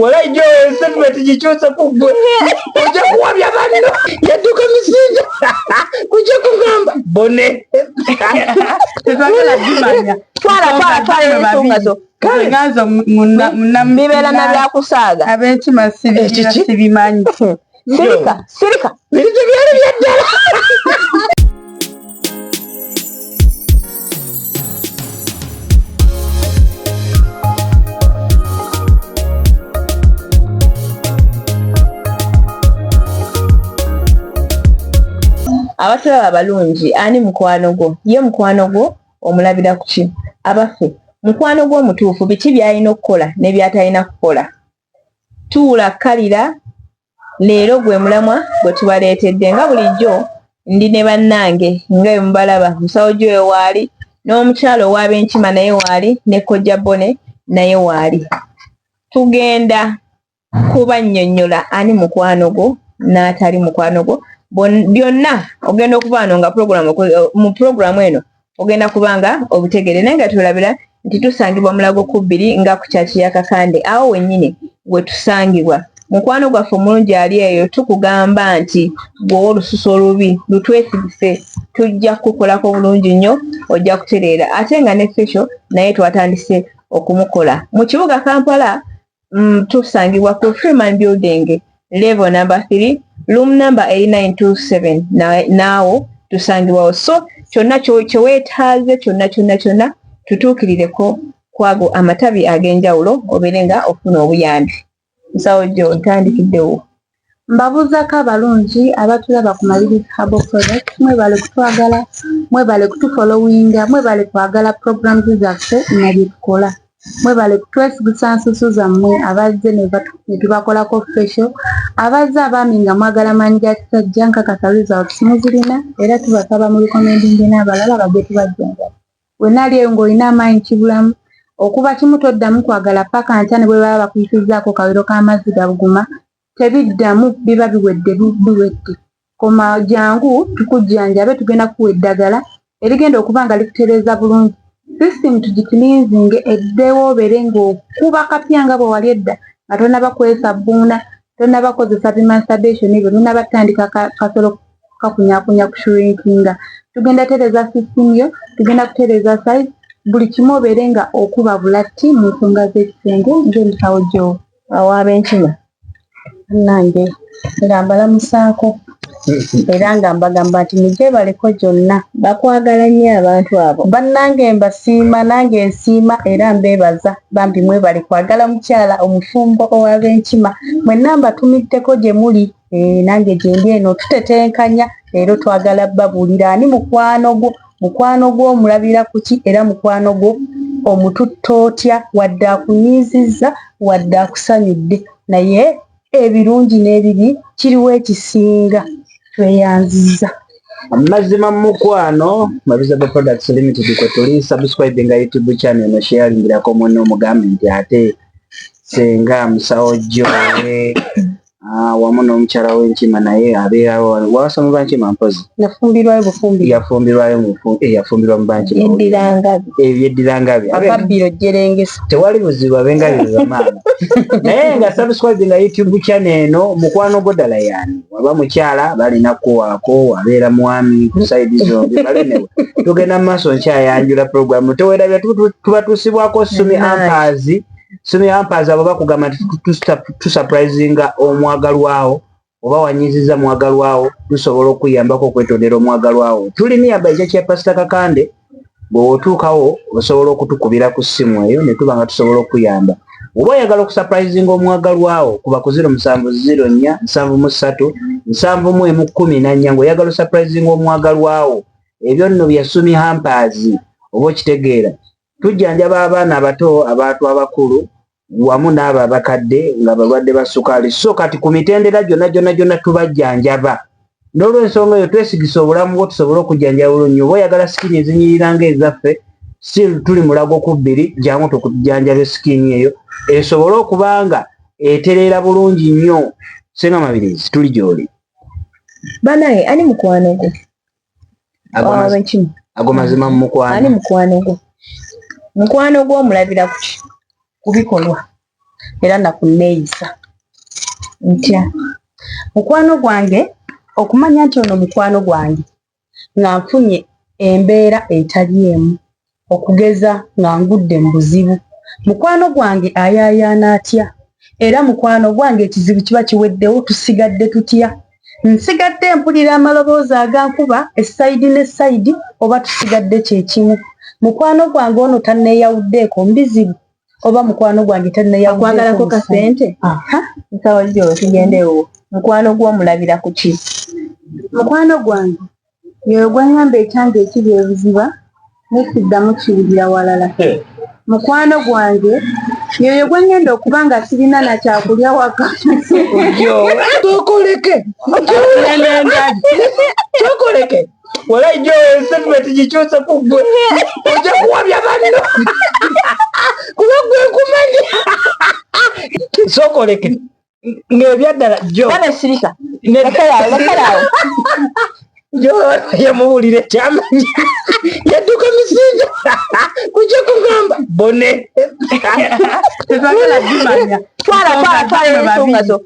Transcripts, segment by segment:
Wala ijo statement jichusa kubwe. Kuja kuwabya banno. Yaduka misinja. Kuja kugamba bone. Tezagala bimanya. Twala ensonga zo. Ngazo bibera na byakusaaga. Abentima sibimanyi. Sirika. Birije byali byaddala. Abatulaba abalungi ani mukwano gwo ye mukwano gwo omulabira ku ki abafe mukwano gwo omutuufu biki byalina okukola ne byatalina kukola tuula kkalira leero gwe mulamwa gwe tubaleetedde nga bulijjo ndi ne bannange nga bwe mubalaba musawo gyo waali n'omukyalo ow'Abenkima naye waali ne Kkojja Bone naye waali tugenda kubannyonnyola ani mukwano gwo n'atali mukwano gwo byonna ogenda okubaano nga mu programu eno ogenda kubanga obutegere naye nga tulabira nti tusangibwa Mulago 2 nga ku kyaki ya Kakande awo wennyini we tusangibwa mukwano gwaffe omulungi ali eyo tukugamba nti bw'owa olususu olubi lutwesigise tujja kukolako bulungi nnyo ojja kutereera ate nga ne fesho naye twatandise okumukola mu kibuga Kampala tusangibwa ku Freeman Building level number 3 room number 8927 naawo tusangibwawo so kyonna kyeweetaaze kyonna tutuukirireko kwago amatabi ag'enjawulo obeere nga ofuna obuyambi nsawo gyo ntandikiddewo. Mbabuuzako abalungi abatulaba ku Malirizi Herbal Products mwebale kutwagala mwebale kutufollowinga mwebale kwagala programs zaffe na bye tukola mwebale kutwesigisa nsusu zammwe abazze ne tubakolako facial abazze abaami nga mwagala manyi ga kisajja nkakasa results muzirina era tubasaba mu recommending n'abalala bajje tubajjanjaba wenna ali eyo ng'olina amaanyi kibulamu okuba kimu toddamu kwagala paka ntya ne bwe baba bakuyisizzaako kawero k'amazzi ga buguma tebiddamu biba biwedde koma jangu tukujjanjabe tugenda kuwa eddagala erigenda okuba nga likutereeza bulungi system tugikiliinzinge eddewo obeere ng'okuba kapya nga bwe wali edda nga tonnaba kwesabbuuna tonnaba kozesa bimasturbation ebyo tonnaba tandika kasolo kakunyakunya kushrinkinga tugenda tereeza system yo tugenda kutereeza size buli kimu obeere nga okuba bulatti mu nsonga z'ekisenge ng'emisawo gyo aw'Abenkima nange nga mbalamusaako era nga mbagamba nti mujebaleko gyonna bakwagala nnyo abantu abo bannange mbasiima nange nsiima era mbeebaza bambi mwebale kwagala mukyala omufumbo ow'Abenkima mwenna mbatumiddeko gye muli nange gye ndi eno tutetenkanya leero twagala babuulira ani mukwano gwo omulabira ku ki era mukwano gwo omututta otya wadde akunyiizizza wadde akusanyudde naye ebirungi n'ebibi kiriwo ekisinga tweyanziza amazima mukwano Malirizi Herbal Products Limited kwe tuli subscribe nga YouTube channel no sharingirako munno omugambe nti ate senga musawo gyo wamu n'omukyala w'Enkima naye abeerawo wasoma Bankima mpozi yafumbirwayo bufumbi yafumbirwa mu Bankima ebyeddirangabi akabbiro jerengesa tewali buzibu abengabi zamaana naye nga subscribe nga YouTube channel eno mukwano gwo ddala yani waba mukyala balina kuwaako wabeera mwami ku side zombi balenewe tugenda mu maaso nkyayanjula program tewerabya tubatuusibwako Sumi ampazi abo bakugamba nti tusurprisinga omwagalwawo oba wanyiziza mwagalwawo tusobola okuyambako okwetondera omwagalwawo tuliniyamba ekya Pastor Kakande bw'otuukawo osobola okutukubira ku ssimu eyo ne tuba nga tusobola okuyamba oba oyagala okusurprisinga omwagalwawo kuba ku 0704 73 7114 ng'oyagala osurprisinga omwagalwawo ebyo nno bya Sumi Ampazi oba okitegeera tujjanjaba abaana abato abantu abakulu wamu n'abo abakadde nga balwadde ba sukaali so kati ku mitendera gyonna tubajjanjaba n'olw'ensonga eyo twesigisa obulamu bwo tusobole okujjanjaba bulungi oba oyagala sikini ezinyirira ng'ezaffe si tuli Mulago 2 jangu tukujjanjaba sikini eyo esobole okuba nga etereera bulungi nnyo Senga Mabirizi tuli gy'oli banaye ani mukwano gwo ago mazima mu mukwano ani mukwano gwo omulabira ku bikolwa era nakuneeyisa ntya mukwano gwange okumanya nti ono mukwano gwange nga nfunye embeera etali emu okugeza nga ngudde mu buzibu mukwano gwange ayaayaana atya era mukwano gwange ekizibu kiba kiweddewo tusigadde tutya nsigadde mpulira amaloboozi agankuba essayidi n'essayidi oba tusigadde kyekimu mukwano gwange ono tanneeyawuddeeko mbizibu oba mukwano gwange tanneeyawuddeeko kasente nsawo gyo tugendewo mukwano gw'omulabira ku ki mukwano gwange yeyo gwanyamba ekyange ekiri ebuziba nesiddamu kiwulira walala mukwano gwange yeyo gwengenda okuba nga sirina nakyakulya waka tokoleke tokoleke wala jo sentiment gikyusa ku gwe ojja kuwabya banno kuba gwe nkumanyi sokoleke ng'ebyaddala jo bane sirika lekerawo jo yamuwulira ekyamanyi yadduka misinja kujja kugamba bone tetwagala dimanya twala ensonga zo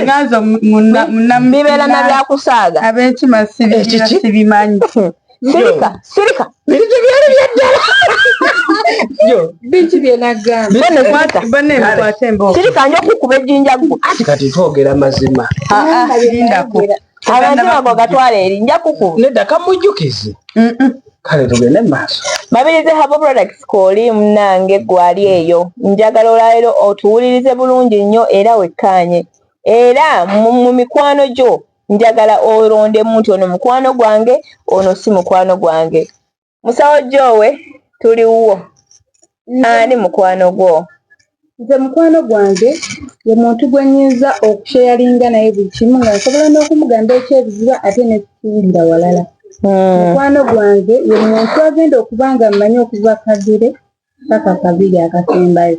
nganzo bibeera na byakusaaga ab'enkima sibimanyi sirika bintu byali byaddala jo bintu byenagamba banemukwate emboozi sirika nja okukuba ejjinja gwo kati twogera mazima lindako amazima go gatwala eri nja kukuba nedda kamujjukize kale tugende mu maaso Mabirizi Herbal Products kooli munnange gwali eyo njagala olwaleero otuwulirize bulungi nnyo era wekkaanye era mu mikwano gyo njagala olondemu nti ono mukwano gwange ono si mukwano gwange musawo gyowe tuliwo ani mukwano gwo nze mukwano gwange ye muntu gwe nnyinza okusheyalinga naye buli kimu nga nsobola n'okumugamba ekyebiziba ate nekikiwulira walala mukwano gwange ye muntu agenda okuba nga mmanyi okuva kagere paka kabiri akasembayo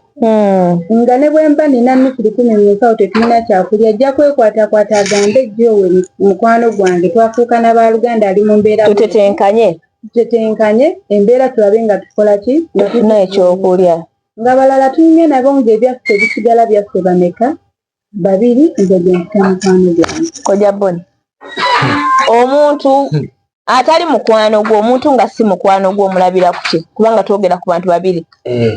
nga ne bwe mba nina nukuli 10 mu nsawo tetulina kyakulya ajja kwekwatakwata agambe gyowe mukwano gwange twafuuka n'abaluganda ali mu mbeera tutetenkanye embeera tulabe nga tukola ki tufuna ekyokulya nga balala tulina nabo ng'ebyaffe bisigala byaffe bameka 2 nze gyenfite mukwano gwange koja boni omuntu atali mukwano gwo omuntu nga si mukwano gwo omulabira ku ki kubanga twogera ku bantu 2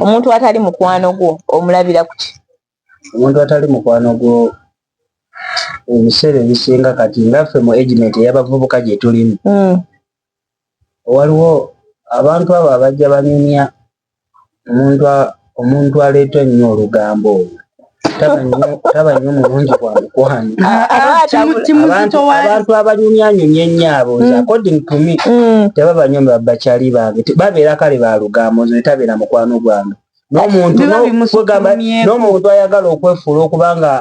omuntu atali mukwano gwo omulabira ku ki omuntu atali mukwano gwo ebiseera ebisinga kati ngaffe mu agement ey'abavubuka gye tulimu waliwo abantu abo abajja banyumya omuntu aleeta ennyo olugambo olwo taba nnyo mulungi kwa mukwano abantu abanyumyanyumya ennyo abo according to me tebaba nnyo bakyali bange babeera kale ba lugambo nze tabeera mukwano gwange n'omuntu ayagala okwefuula okuba nga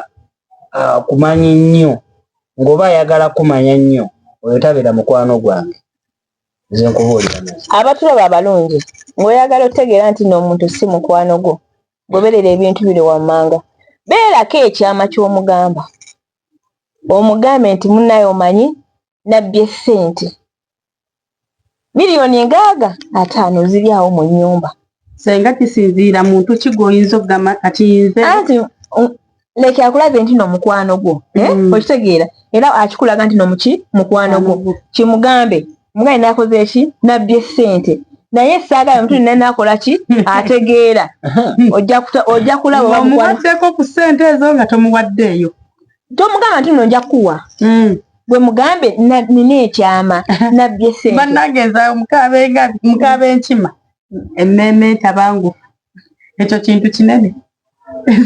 kumanyi nnyo ng'oba ayagala kumanya nnyo oyo tabeera mukwano gwange nze nkubuulira abatulaba abalungi ng'oyagala otegeera nti n'omuntu si mukwano gwo goberera ebintu biri wammanga beerako ekyama ky'omugamba omugambe nti munnaye omanyi nabbye ssente miliyoni 5 ziryawo mu nnyumba senga kisinziira muntu ki gwoyinza okugamba kati nze anti leke akulabe nti n'omukwano gwo okitegeera era akikulaga nti n'omuki mukwano gwo kimugambe mugaye nakoze eki nabbye ssente naye saagala omuntu nenakola ki ategeera ojja kulaba omuwaddeko ku ssente ezo nga tomuwaddeeyo tomugamba nti no nja kuwa gwe mugambe nina ekyama nabbye ssente bannangenza mukaaba enkima emmeme tabangufu ekyo kintu kinene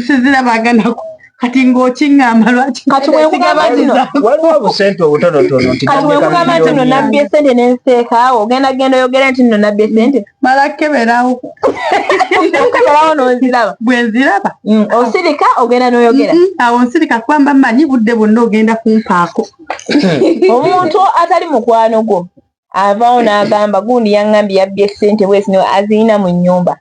sizirabaganaku kati ng'okiŋŋamba lwaki kati bwekugamba ntino waliwo obusente obutonotono kati bwekugamba nti no nabbye ssente nenseekaawo ogenda genda oyogere nti no nabbye ssente mala keberawo okeberawo n'oziraba bwenziraba osirika ogenda n'oyogera awo nsirika kuba mba mmanyi budde bwonna ogenda kumpaako omuntu atali mukwano gwo avaawo n'agamba gundi yaŋŋambye yabbye ssente bwesino aziyina mu nnyumba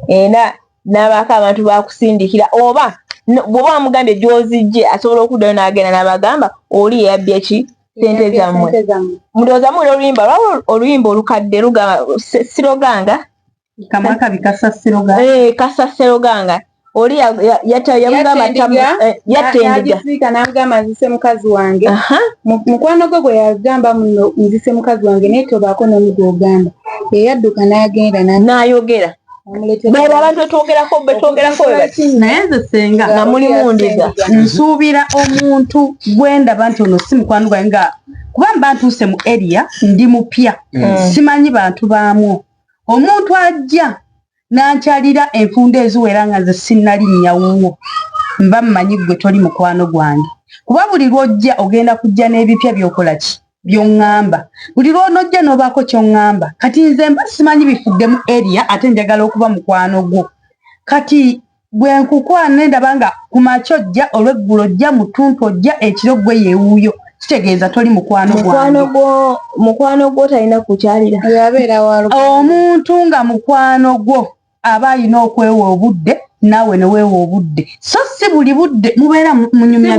era n'abaako abantu bakusindikira oba bw'oba wamugambye gy'ozijje asobola okuddayo n'agenda n'abagamba oli yabbye ki ssente zammwe mulowooza muwulira oluyimba lwaba oluyimba olukadde lugamba siroganga kamaka bikasa siroganga kasa siroganga oli yamugamba yatendiga namugamba nzise mukazi wange mukwano gwe gwe yagamba muno nzise mukazi wange naye tobaako nomugogamba yeyadduka n'agenda n'ayogera baba abantu betwogerako naye nze senga nga mulimundiza nsuubira omuntu gwendaba nti ono si mukwano gwange nga kuba mba ntuuse mu area ndi mupya simanyi bantu baamu omuntu ajja n'ankyalira enfunda eziwera nga nze sinnalinnya wuwo mba mmanyi gwe toli mukwano gwange kuba buli lwojja ogenda kujja n'ebipya byokola ki by'oŋŋamba buli lw'onojja n'obaako ky'oŋŋamba kati nze mba simanyi bifudde mu area ate njagala okuba mukwano gwo kati bwe nkukwana ndaba nga ku makya ojja olw'eggulo ojja mutuntu ojja ekiro gwe yeewuuyo kitegeeza toli mukwano gwange mukwano gwo talina kukyalira omuntu nga mukwano gwo aba alina okwewa obudde naawe ne weewa obudde so si buli budde mubeera munyumya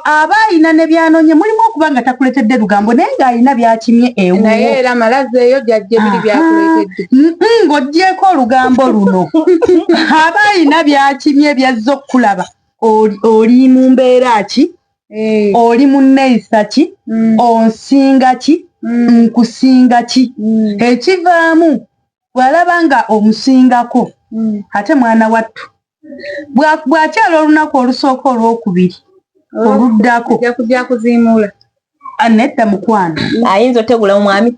aba alina ne byanonye mulimu okuba nga takuletedde lugambo naye ng'alina byakimye ewuwo ng'oggyeko olugambo luno aba alina byakimye byazza okukulaba oli mu mbeera ki oli mu nneeyisa ki onsinga ki nkusinga ki ekivaamu bw'alaba nga omusingako ate mwana wattu bw'akyala olunaku olusooka olwokubiri oluddako kujja kuziimuula nedda mukwano ayinza otegula omwami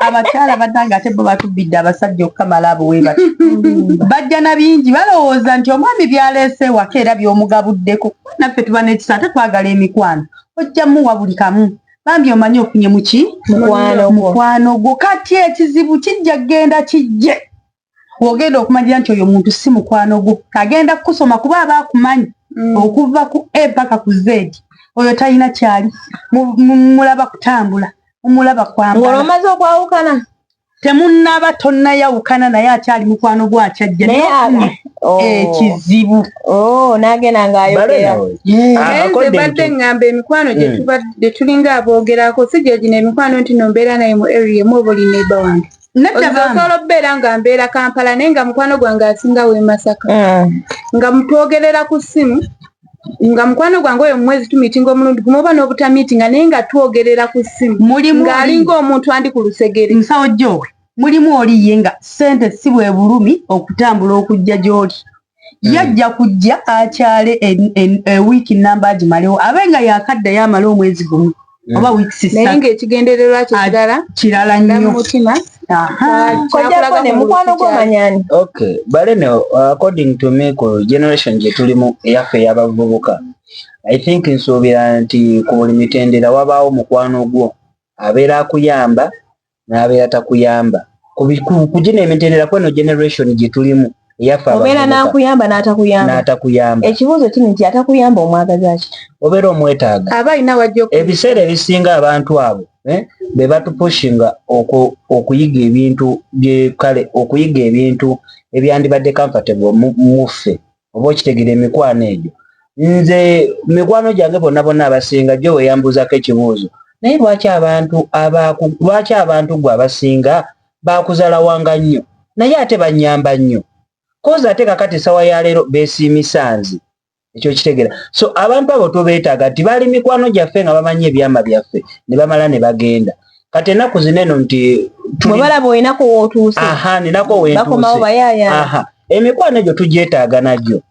abakyala badanga ate bo batubbidde abasajja okukamala abo we bati bajja na bingi balowooza nti omwami byaleese ewaka era by'omugabuddeko naffe tuba n'ekisa ate twagala emikwano ojja muwa buli kamu bambi omanyi ofunye muki mukwano gwo kati ekizibu kijja genda kijje wogenda okumanyira nti oyo muntu si mukwano gwo agenda kukusoma kuba aba akumanyi okuva ku A paka ku Z oyo talina kyali mulaba kutambula mumulaba kwambala ng'omaze okwawukana temunnaba tonnayawukana naye akyali mukwano gwo akyajja ekizibu n'agenda ng'ayogera badde ŋŋamba emikwano gye tulinga aboogerako si gye gino emikwano nti no mbeera naye mu area mu oba oli neiba wange osobola okubeera nga mbeera Kampala naye nga mukwano gwange asingawo e Masaka nga mutwogerera ku ssimu nga mukwano gwange oyo mumwezi tumiitinga omulundi gumu oba n'obutamiitinga naye nga twogerera ku ssimu ng'alinga omuntu andi ku lusegere nsawo gyowe mulimu oliye nga ssente si bwe bulumi okutambula okujja gy'oli yajja kujja akyale ewiiki namba agimalewo abe nga yakaddayo amale omwezi gumu oba wiiki naye ng'ekigendererwa kye kirala nnyo mutima kojjako ne mukwano gw'omanyani balene according to me ku generation gye tulimu eyaffe ey'abavubuka I think nsuubira nti ku buli mitendera wabaawo mukwano gwo abeera akuyamba n'abeera takuyamba ku gino emitendera kweno generation gye tulimu eyaffe obeera n'akuyamba n'atakuyamba ekibuuzo kino nti atakuyamba omwagaza ki obeera omwetaaga aba alina wajja ebiseera ebisinga abantu abo be batupushinga okuyiga ebintu byekale okuyiga ebintu ebyandibadde comfortable muffe oba okitegera emikwano egyo nze mikwano gyange bonna abasinga gyo weyambuzako ekibuuzo naye lwaki abantu gwe abasinga bakuzaala wanga nnyo naye ate banyamba nnyo koza ate kakati sawa ya leero beesiimisa nze ekyo kitegera so abantu abo tubeetaaga nti bali mikwano gyaffe nga bamanyi ebyama byaffe ne bamala ne bagenda kati ennaku zineno nti balaba olinako wootuuse ninako bakomawo bayaaya emikwano egyo tugyetaaga nagyo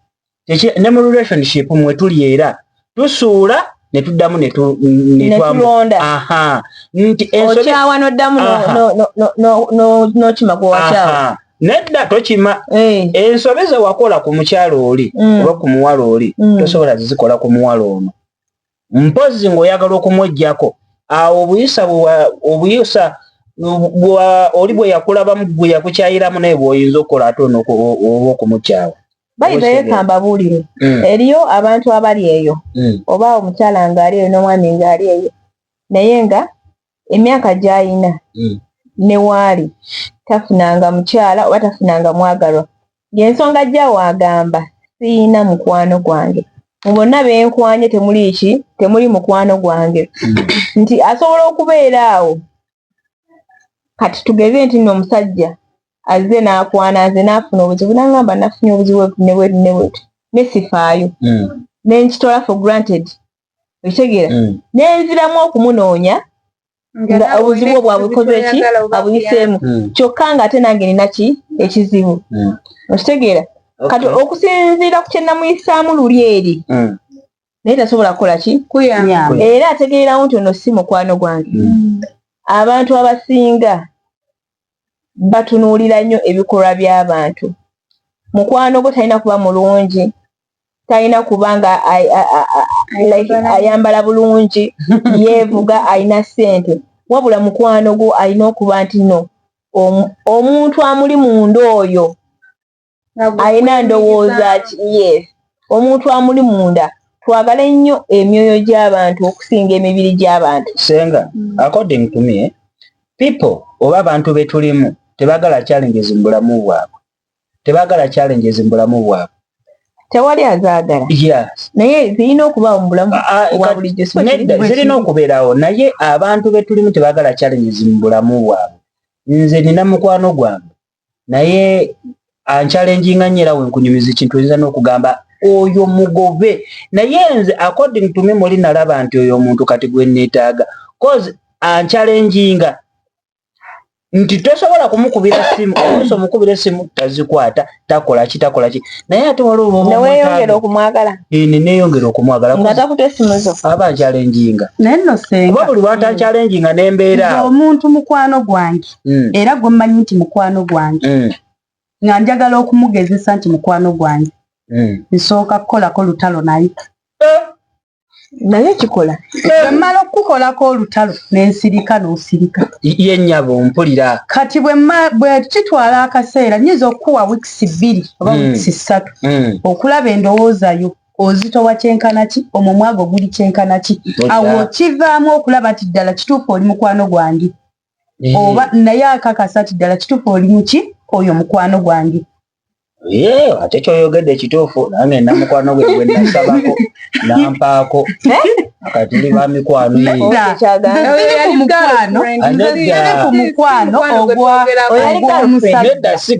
ne mu relationship mwe tuli era tusuula ne tuddamu netulonda nti okyawa noddamu n'okima gwewakyawa nedda tokima ensobe ze wakola ku mukyalo oli oba ku muwala oli tosobola zizikola ku muwala ono mpozi ng'oyagala okumweggyako awo obuyisa oli bwe yakulabamu gwe yakukyayiramu naye bw'oyinza okukola ate ono oba okumukyawa bayizayo kambabuulire eriyo abantu abali eyo oba omukyala ng'ali eyo n'omwami ng'ali eyo naye nga emyaka gy'ayina ne waali tafunanga mukyala oba tafunanga mwagalwa ng'ensonga ajja waagamba siina mukwano gwange mu bonna benkwanye temuli mukwano gwange nti asobola okubeera awo kati tugeze nti nno omusajja azze n'akwana nze n'afuna obuzibu n'angamba nafunye obuzibu ne wetu ne sifaayo ne nkitola for granted okitegeera nenziramu okumunoonya nga obuzibu obwo abukoze ki abuyiseemu kyokka nga ate nange nina ki ekizibu okitegeera kati okusinziira ku kye namuyisaamu luli eri naye tasobola kukola ki era ategeererawo nti ono si mukwano gwange abantu abasinga batunuulira nnyo ebikolwa by'abantu mukwano gwo talina kuba mulungi talina kuba nga ayambala bulungi yeevuga alina ssente wabula mukwano gwo alina okuba nti no omuntu amuli munda oyo alina ndowooza ki yes omuntu amuli munda twagale nnyo emyoyo gy'abantu okusinga emibiri gy'abantu senga according to me people oba abantu betulimu tebagala challenges mu bulamu bwabwe tebagala challenges mu bulamu bwabwe tewali azaagala yes naye zirina okubaawo mu bulamu obwa bulijjo zirina okubeerawo naye abantu betulimu tebagala challenges mu bulamu bwabwe nze nina mukwano gwange naye anchalenginga nnyo era wenkunyumiza ekintu oyinza n'okugamba oyo mugobe naye nze according to me muli nalaba nti oyo omuntu kati gwe neetaaga cause anchalenginga nti tosobola kumukubira simu oluusi omukubira essimu tazikwata takola ki naye ate waliwo neweeyongera okumwagala neeyongera okumwagala nga takuta essimu zo aba nchalenginga naye nno senga oba buli lwatanchalenginga n'embeera omuntu mukwano gwange era gwe mmanyi nti mukwano gwange nga njagala okumugezesa nti mukwano gwange nsooka kukolako lutalo naye naye kikola bwemmala okukolako olutalo nensirika n'osirika yennyabo mpulira kati bwe kitwala akaseera nyinza okukuwa wiikisi 2 oba wiikisi 3 okulaba endowoozayo ozitowa kyenkana ki omumwa gwo guli kyenkana ki awo kivaamu okulaba nti ddala kituufu oli mukwano gwange oba naye akakasa nti ddala kituufu oli muki oyo mukwano gwange ate kyoyogedde ekituufu nange namukwano gwe gwe nasabako nampaako akatuli ba mikwano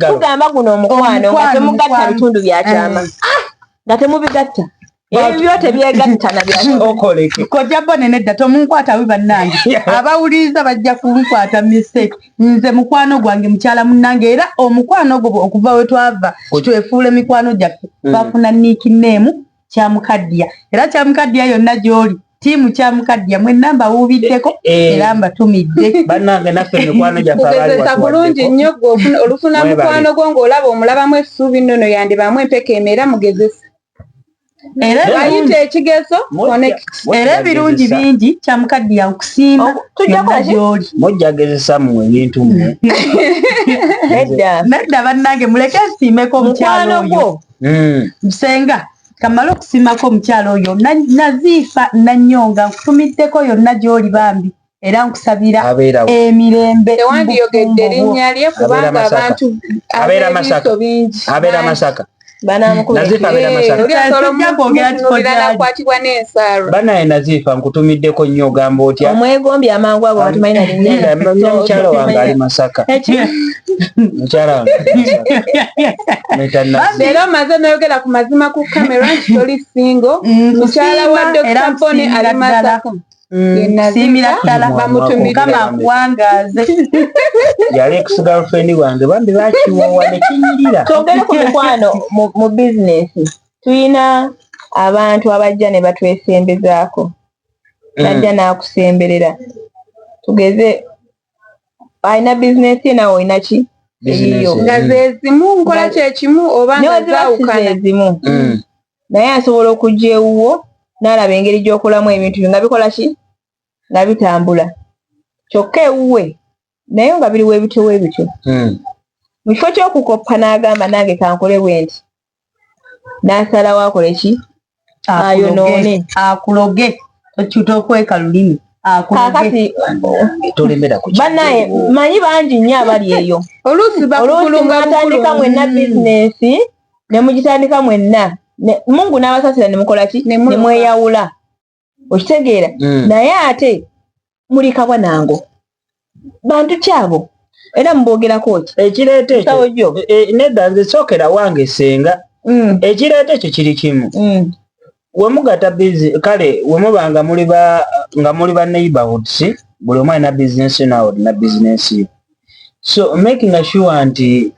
tugamba guno omukwano nga temugatta bitundu byakyama nga temubigatta ebyo tebyegatta nabyokoleke kojja bone nedda tomunkwata wi bannange abawuliriza bajja kunkwata mistake nze mukwano gwange mukyala munnange era omukwano gwo okuva we twava twefuula emikwano gyaffe bafuna nikineemu kyamukaddiya era kyamukaddiya yonna gy'oli tiimu kyamukaddiya mwenna mbawuubiddeko era mbatumidde bannange naffe emikwano gyaffe kugezesa bulungi nnyo gwe olufuna mukwano gwo ng'olaba omulabamu essuubi nnono yandibamu empeka emeera mugezesa bayita ekigezo era ebirungi bingi kyamukaddiya okusiima gy'oli mujjagezesa mmwe ebintu mmwe nedda bannange muleke nsiimeko omukyalo oyo senga kamala okusiimako omukyalo oyo naziifa nanyonga nkutumiddeko yonna gy'oli bambi era nkusabira emirembe tewandiyogedde erinnya lye kubanga abantu ab'ebiso bingi abeera Masaka kwatibwa n'ensalo banaye naziifa nkutumiddeko nnyo ogamba otya omwegombye amangu ago batumanyi nalinnya mukyala wange ali Masaka mukyala wange leero omaze n'oyogera ku mazima ku kamera nti toli singo mukyala wa Dr. Bone ali Masaka siimira ddala bamutumikama akuwangaaze yali ex-girlfriend wange bambi bakiwawa ne kinyirira twogere ku mikwano mu bizinesi tuyina abantu abajja ne batwesembezaako najja n'akusemberera tugeze alina bizinesi ye nawe olina ki eyiyo nga zezimu nkola kyekimu oba nga zaawukana ezimu naye asobola okujja ewuwo n'alaba engeri gy'okolamu ebintu nga bikola ki nga bitambula kyokka ewuwe naye nga biriwo ebitowo ebityo mu kifo ky'okukoppa n'agamba nange kankole bwe nti n'asalawo akole ki ayonoone akuloge tokyuta okweka lulimi kakati bannaye manyi bangi nnyo abali eyo oluusi mwatandika mwenna bizinesi ne mugitandika mwenna Mungu n'abasasira ne mukola ki ne mweyawula okitegeera naye ate muli kabwanango bantu kyabo era mbogerako ki ekireeta ekyo nedda nze sookera wange senga ekireeta ekyo kiri kimu wemugata kale wemubanga muli ba neighborhoods buli omu alina bizinesi nawe olina bizinesi yo so making sure nti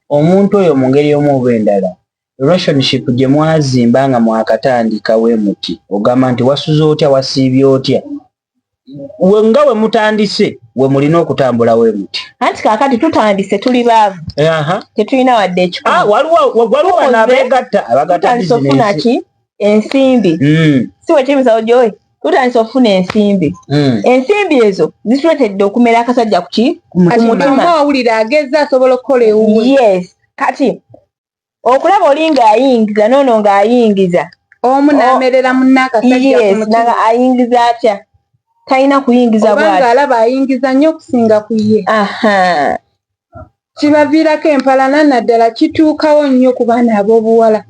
omuntu oyo mu ngeri y'omu oba endala relationship gye mwazimba nga mwakatandikawe muti ogamba nti wasuze otya wasiibye otya nga we mutandise we mulina okutambula we muti anti kaakati tutandise tuli baavu tetulina wadde ekikulu waliwo wano abeegatta abagatta bizinesi ensimbi si wekimisawo gyoyi tutandise okufuna ensimbi ensimbi ezo zituletedde okumera akasajja kuki ku mutima owulira ageza asobola okukola ewuwe yes kati okulaba oli ng'ayingiza noono ng'ayingiza omu n'amerera munne akasajja ku mutima nga ayingiza atya talina kuyingiza bw'ati obanga alaba ayingiza nnyo okusinga ku ye kibaviirako empalana naddala kituukawo nnyo ku baana ab'obuwala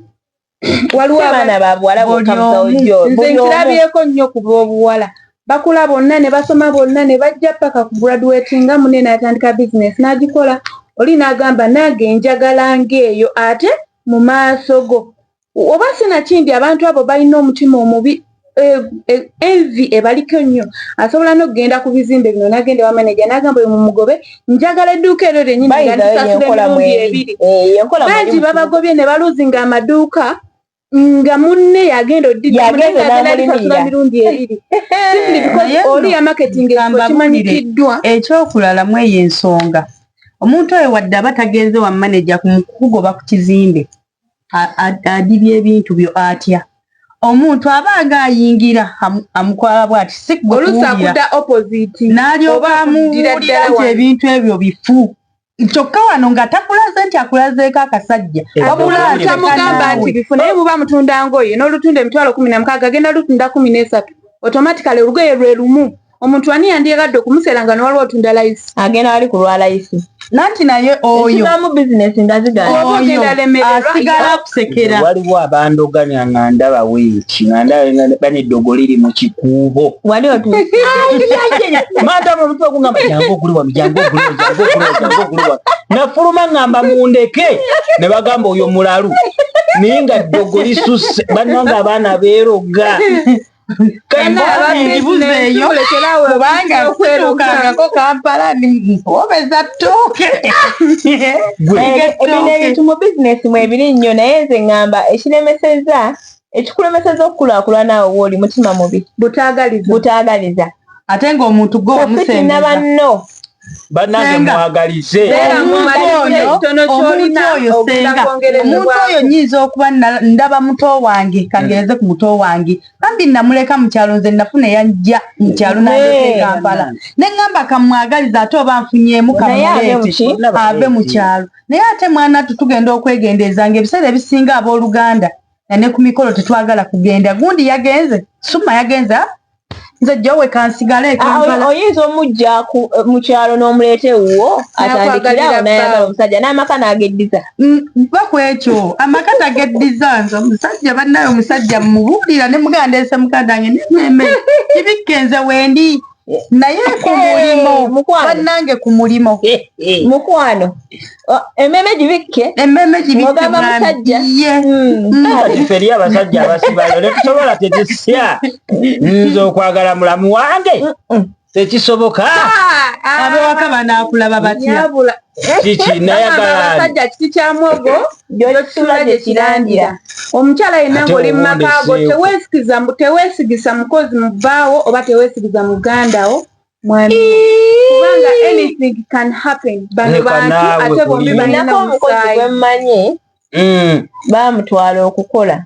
waliwo abaana babuwala nze nkirabyeko nnyo ku b'obuwala bakula bonna ne basoma bonna ne bajja paka ku graduate nga munne n'atandika bizinesi n'agikola oli n'agamba nange njagala ng'eyo ate mu maaso go oba sinakindi abantu abo balina omutima omubi envi ebaliko nnyo asobola n'okugenda ku bizimbe bino n'agenda wa manager n'agamba oyo mumugobe njagala edduuka eryo lyennyini nga ndisasula emirundi 2 bangi babagobye ne baluzinga amaduuka nga munne yagenda oddiasasula mirundi 2 oli ya marketing ekimanyikiddwa ekyokulala mu eyo ensonga omuntu oyo wadde aba tagenze wa manager kukugoba ku kizimbe adibya ebintu byo atya omuntu aba agayingira amukwala bwati olusakuta opposite n'alyoba amuwulira nti ebintu ebyo bifu kyokka wano nga takulaze nti akulazeeko akasajja tamugamba nti bifu naye buba mutunda ngoye n'olutunda emitwalo 16 agenda lutunda 13 automatically olugoye lwe lumu omuntu ani yandiyagadde okumuseera nga newaliwo otunda layisi agenda wali ku lwa layisi nanti naye oyo mu bizinesi nga asigala kusekera waliwo abandoganya nga ndaba weeki nga ndaba baneddogo liri mu kikuubo wali mata omutwe ogungamba jangu oguli wano jangu oguli wano nafuluma ngamba mundeke ne bagamba oyo mulalu naye nga ddogo lisusse bannanga abaana beeroga ndibuzeeyo kubanga situukangako Kampala obeza ttooke ebino ebintu mu bizinesi mwe biri nnyo naye nze ŋŋamba ekikulemeseza okukulaakulana naawe wooli mutima mubi butaagaliza ate ng'omuntu gwe wamusembeza banno bannange mwagalize omuntu oyo nyinza okuba ndaba muto wange kangereze ku muto wange kambi namuleka mu kyalo nze nafuna yajja mu kyalo n'aleeta Kampala ne ŋŋamba kamwagaliza ate oba nfunyeemu kamuleete ave mu kyalo naye ate mwana tugenda okwegendeeza ng'ebiseera ebisinga abooluganda ne ku mikolo tetwagala kugenda gundi yagenze suma yagenze nze jjowe kansigale Kampala oyinza omujja mu kyalo n'omuleeta ewuwo atandikirawo n'ayagala omusajja n'amaka n'ageddiza bakwekyo amaka tagaddiza nze omusajja bannaye omusajja mubuulira ne mugandeese mukadange nemweme kibikkenze wendi naye ku mulimo bannange ku mulimo mukwano emmeme gibikke ogamba musajja katife eri abasajja abasibayo netusobola tetusya nza okwagala mulamu wange tekisoboka abewaka banaakulaba batya kiki nayagala kiti kya mwogo gyokisula gye kirandira omukyala yenna ng'oli mu makaago teweesigisa mukozi muvaawo oba teweesigisa mugandawo mwami kubanga anything can happen bano bantu ate bombi balina omukozi gwe mmanyi baamutwala okukola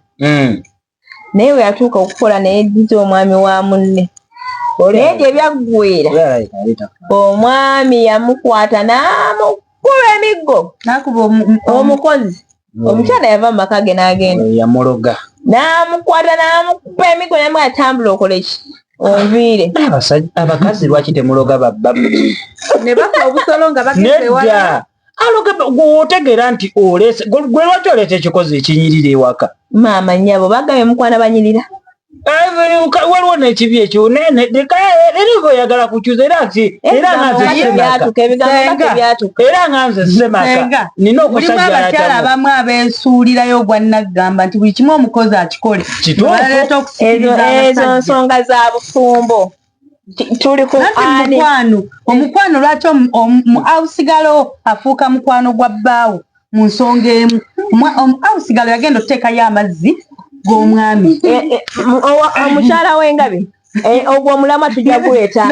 naye we yatuuka okukola naye eddiza omwami wa munne naye gye byaggweera omwami yamukwata n'amukuba emiggo omukozi omukyala yava mu maka ge n'agenda yamuloga n'amukwata n'amukuba emiggo namu atambula okole ki onviire abakazi lwaki temuloga babbabu ne bafa obusolo nga bagezewala otegeera nti olese gwe lwaki oleeta ekikozi ekinyirira ewaka maama nnyabo bagambye mukwana banyirira waliwo n'ekibi ekyo neriko oyagala kukyuza era nga nze semaka nina mulimu abakyala abamu abeesuulirayo ogwannaggamba nti buli kimu omukozi akikole baleeta okusikiriza ezo nsonga za bufumbo tuli ku omukwano lwaki awusigalo afuuka mukwano gwa bbaawo mu nsonga emu awusigalo yagenda okuteekayo amazzi g'omwami omukyala w'engabi ogwo omulamwa tujja guleeta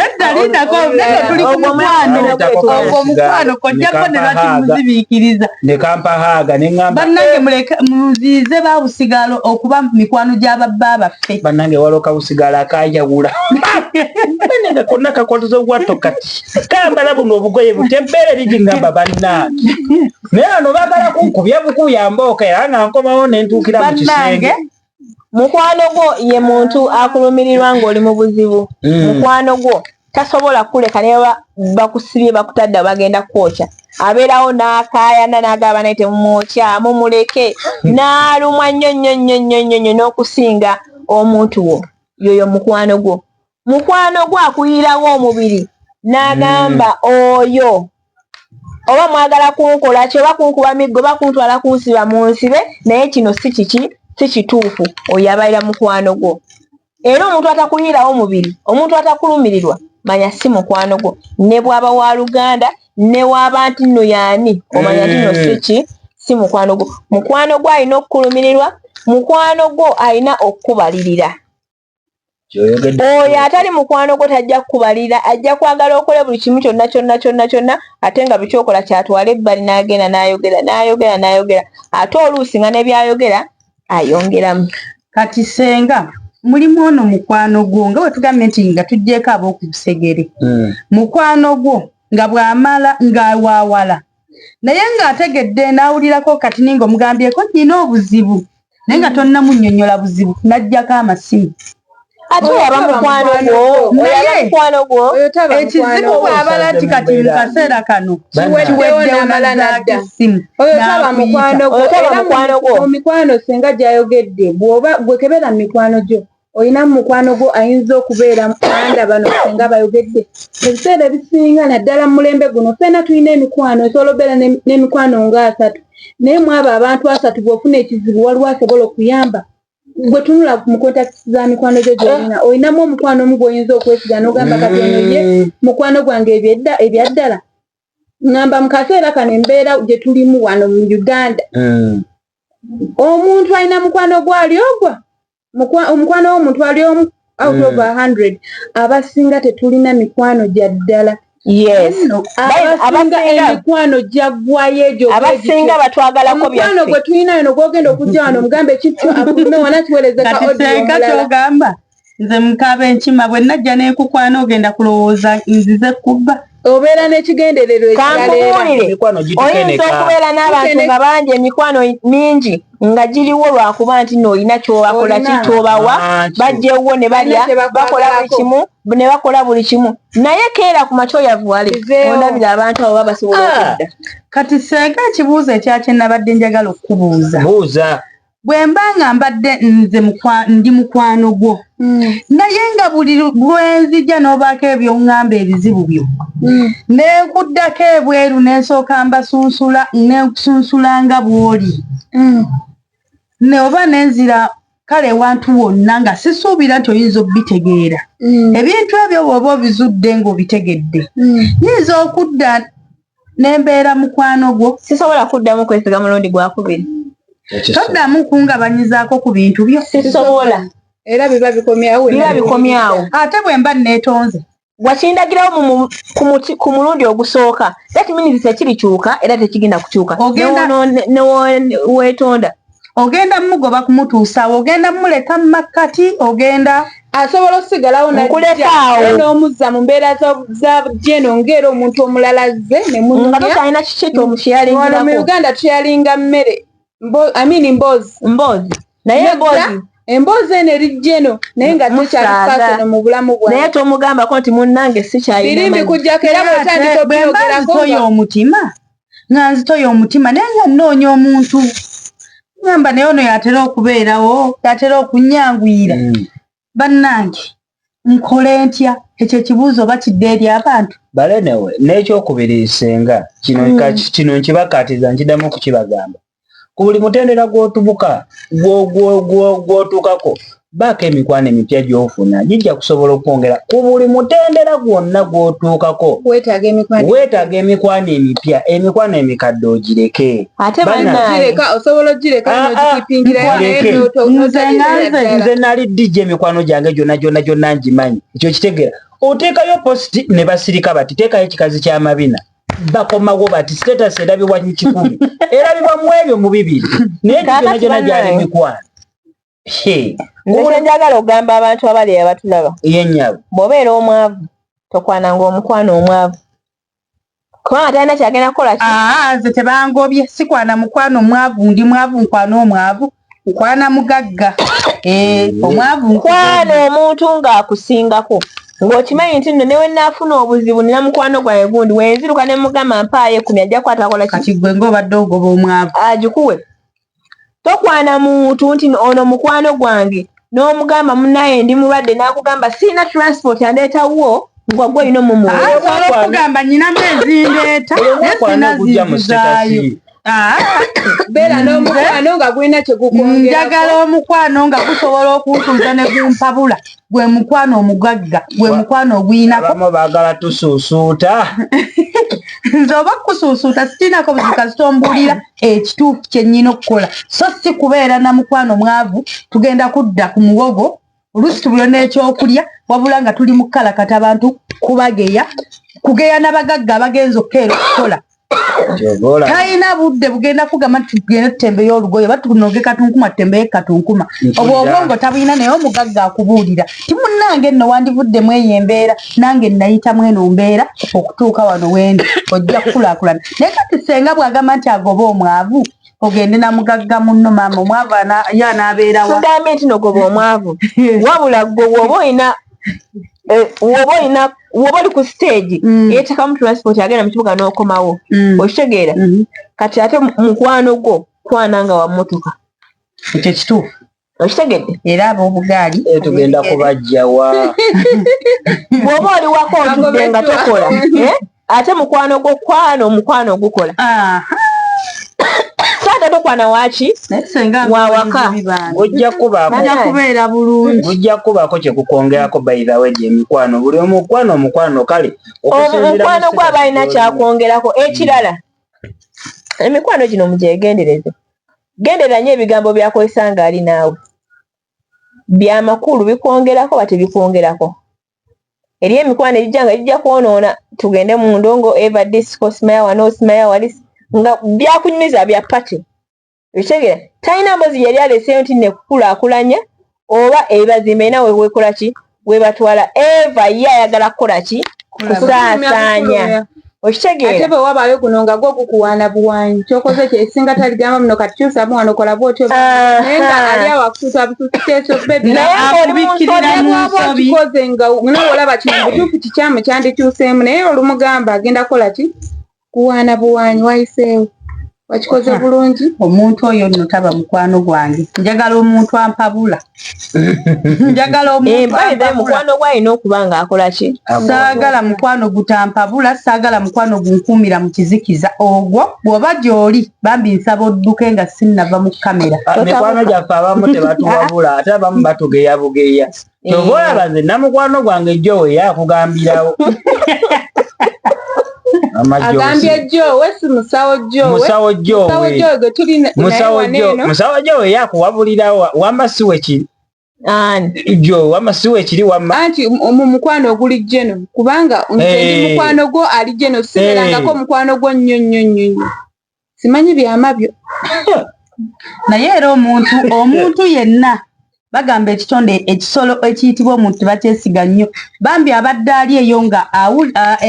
omukwano kojjako ne lwatimuzibiikiriza nekampahaaga neŋŋamba bannange muziize bawusigalo okuba mikwano gy'ababba baffe bannange waliwo kawusigalo akayawula nga konna kakwatuza obwatto kati kambala buno obugoye butempeere ligingamba bannange naye ano baagala kunkubya bukuya mbooka era nga nkomawo nentuukira mu kisenge mukwano gwo ye muntu akulumirirwa ng'oli mu buzibu mukwano gwo tasobola kuleka ne bakusibye bakutadde bagenda kwokya abeerawo n'akaayana n'agamba naye temumwokya mumuleke n'alumwa nnyo n'okusinga omuntu wo yoyo mukwano gwo akuyirawo omubiri n'agamba oyo oba mwagala kunkola ki oba kunkuba miggo oba kuntwala kunsiba mu nsibe naye kino si kituufu oyo abalira mukwano gwo era omuntu atakuyirawo omubiri omuntu atakulumirirwa manya si mukwano gwo ne bwaba wa Luganda ne waba nti nno yaani omanya nti no si mukwano gwo alina okukulumirirwa mukwano gwo alina okukubalirira oyo atali mukwano gwo tajja kukubalirira ajja kwagala okole buli kimu kyonna ate nga bikyokola kyatwala ebbali n'agenda n'ayogera ate oluusi nga ne byayogera ayongeramu kati senga mulimu ono mukwano gwo nga wetugambye nti nga tujjeeko ab'okubusegere mukwano gwo nga bw'amala ng'awaawala naye ng'ategedde n'awulirako kati ninga omugambyeko nnyina obuzibu naye nga tonnamunnyonnyola buzibu n'ajjako amasimu ate yaba mukwano gwo ekizibu bw'abala nti kati mu kaseera kano kiweddewo n'amalanda oyo taba mukwano gwo omikwano senga gyayogedde gwe kebera mu mikwano gyo olina mukwano gwo ayinza okubeera mukanda bano senga bayogedde ebiseera ebisinga naddala mu mulembe guno ffenna tulina emikwano esobola obeera n'emikwano nga 3 naye mwabo abantu 3 bw'ofuna ekizibu waliwo asobola okuyamba gwe tunula mu kontakiti za mikwano gyo gyolina olinamu omukwano omu gw'oyinza okwesiga n'ogamba kati ono ye mukwano gwange ebyaddala ngamba mu kaseera kano embeera gye tulimu wano mu Uganda omuntu alina mukwano gwali ogwa omukwano w'omuntu ali omu out of 100 abasinga tetulina mikwano gya ddala abasinga emikwano gyaggwayo egyo abasinga batwagalako omukwano gwe tulina eno gwogenda okujja wano omugambe ekityo akume wana kiweerezeka kyogamba nze mukaaba enkima bwe najja neekukwana ogenda kulowooza nzize kubba obeera n'ekigendererwa oyinza okubeera n'abantu nga bangi emikwano mingi nga giriwo lwakuba nti n'olina kyobakola kikyobawa bajjewo ne balya bakola buli kimu naye keera ku makyo yavuwale ondabira abantu abo babasobola okudda kati senga ekibuuzo ekyakye nabadde njagala okubuuza bwe mba nga mbadde nze ndi mukwano gwo naye nga buli lwenzijja n'obaako ebyoŋŋamba ebizibu byo neekuddako ebweru nensooka mbasunsula nensunsulanga bw'oli ne oba nenzira kale ewantu wonna nga sisuubira nti oyinza okubitegeera ebintu ebyo bw'oba obizudde ng'obitegedde nyinza okudda nembeera mukwano gwo sisobola kuddamu kwesiga mulundi gwakubiri toddamu kungabanyizaako ku bintu byo sisobola era biba bikomyawo ate bwe mba neetonze wakindagirawo ku mulundi ogusooka that means tekirikyuka era tekigenda kukyuka weetonda ogenda mugoba kumutuusaawo ogenda muleka mu makkati ogenda asobola osigalawo n'omuzza mu mbeera za jeno ng'era omuntu omulala azze nga tokyalina kiki omushyalinwano mu Uganda tuyalinga mmere mboozi naye emboozi eno eri jeno naye nga tekyalifaasono mu bulamu bwawe naye tomugambako nti munnange sikyalina kujjako era bwetandika nzitoya omutima nga nzitoya omutima naye nga nnoonya omuntu ngamba naye ono yatera okubeerawo yatera okunyanguyira bannange nkole ntya ekyo ekibuuzo bakidde eri abantu balenewe n'ekyokubiri senga kino nkibakatiza nkiddamu okukibagamba ku buli mutendera gw'otubuka gw'otuukako baako emikwano emipya gy'ofuna gijja kusobola okwongera ku buli mutendera gwonna gw'otuukako weetaaga emikwano emipya emikwano emikadde ogireke ate bannaireka osobola ogireka nze nali dijja emikwano gyange gyonna ngimanyi ekyo kitegeera oteekayo positi ne basirika bati teekayo ekikazi ky'amabina bakomawo bati status erabibwa mu 10 erabibwa mu ebyo mu 2 naye gyonna gyali mikwano nze njagala ogamba abantu abali abatulaba yennyabo bw'obeera omwavu tokwananga omukwano omwavu kubanga talina kyagenda kukola nze tebangobye sikwana mukwano omwavu ndi mwavu nkwana omwavu nkwana mugagga omwavu nkwana omuntu ng'akusingako ng'okimanyi nti nno newe naafuna obuzibu nina mukwano gwange gundi wenziruka ne mugamba mpaayo 10 ajja kwatakola kati gwe ng'obadde ogoba omwavu agikuwe tokwana muntu nti ono mukwano gwange n'omugamba munnaye ndi mulwadde n'akugamba sirina transport andeetawo ngwagwe olina omumukugamba nyinamu ezindeeta nesinazizaayo beera n'omukwano nga gulina kyegukongera njagala omukwano nga gusobola okuntuuza ne gumpabula gwe mukwano omugagga gwe mukwano oguyinako abamu baagala tusuusuuta nze oba kusuusuuta sitinako buzika zitombuulira ekituufu kyennyina okukola so si kubeera na mukwano mwavu tugenda kudda ku muwogo oluusi tubulyo n'ekyokulya wabula nga tuli mu kkalakata abantu kubageya kugeya n'abagagga abagenza okukeera okukola talina budde bugenda kugamba nti tugenda tutembeyo olugoye oba tunoge katunkuma tutembeyo katunkuma obwo obwongo tabulina naye omugagga akubuulira ti munnange nno wandivuddemu eyo embeera nange nayitamu eno mbeera okutuuka wano wendi ojja kukulaakulana naye kati senga bw'agamba nti agoba omwavu ogende na mugagga munno maama omwavu ye anaabeerawa tugambye nti nogoba omwavu wabula gwe woba oli ku stage yeetekamu transport agenda mu kibuga n'okomawo okitegeera kati ate mukwano gwo kwananga wa mmotoka ekyo kituufu okitegedde era ab'obugaali tugenda kubajjawa bw'oba oli wako otudde nga tokola ate mukwano gwo omukwano ogukola saata tokwana waki wawaka ojja kubeera bulungi ojja kubaako kyekukwongerako by the way gy'emikwano buli omukwano kale omukwano gwaba alina kyakwongerako ekirala emikwano gino mugyegendereze gendera nnyo ebigambo byakozesa nga ali naawe byamakulu bikwongerako ba tebikwongerako eri emikwano egijja nga gijja kwonoona tugende mu ndongo eva disco simaya wano simaya wali nga byakunyumiza bya pati ekitegeera talina mbozi yali aleseeyo nti nekukulaakulanya oba ebazimba nawe wekola ki webatwala eva ye ayagala kukola ki kusaasaanya okitegeera ate bwe wabaayo guno nga gwo gukuwaana buwanyi kyokoze kyesinga taligamba muno kati kyusamu wano kola bwotyo naye nga ali awakutuusa bututeeso bebirabwabwakikoze nga nowolaba kino butuufu kikyamu kyandikyuseemu naye olumugamba agenda kukola ki kuwaana buwanyi wayiseewo wakikoze bulungi omuntu oyo nno taba mukwano gwange njagala omuntu ampabula njagala mukwano gwalina okuba nga akola ki saagala mukwano gutampabula saagala mukwano gunkuumira mu kizikiza ogwo bw'oba gy'oli bambi nsaba odduke nga sinnava mu kamera mikwano gyaffe abamu tebatuwabula ate abamu batugeya bugeya kyova olaba nze namukwano gwange jjowe yakugambirawo agambye Jowe si musawo Jowe yakuwabulira wamba siwe kiri jo wamba siwe kiri wamba anti mu mukwano oguli jeno kubanga ndi mukwano gwo ali jeno siberangako mukwano gwo nnyo simanyi byamabyo naye era omuntu yenna bagamba ekitonde ekisolo ekiyitibwa omuntu bakyesiga nnyo bambi abadde ali eyo nga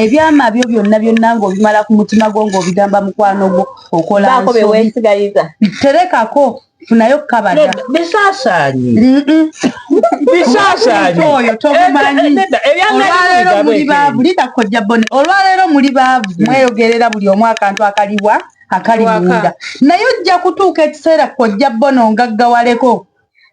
ebyama byo byonna ng'obimala ku mutima gwo ng'obigamba mukwano gwo okola beweesigaliza terekako funayo kabada bisaasaanyi oyo tomumanyi olwaleero muli baavu lidakojja bone olwaleero muli baavu mweyogerera buli omu akantu akali munda naye ojja kutuuka ekiseera kojja bono ngaggawaleko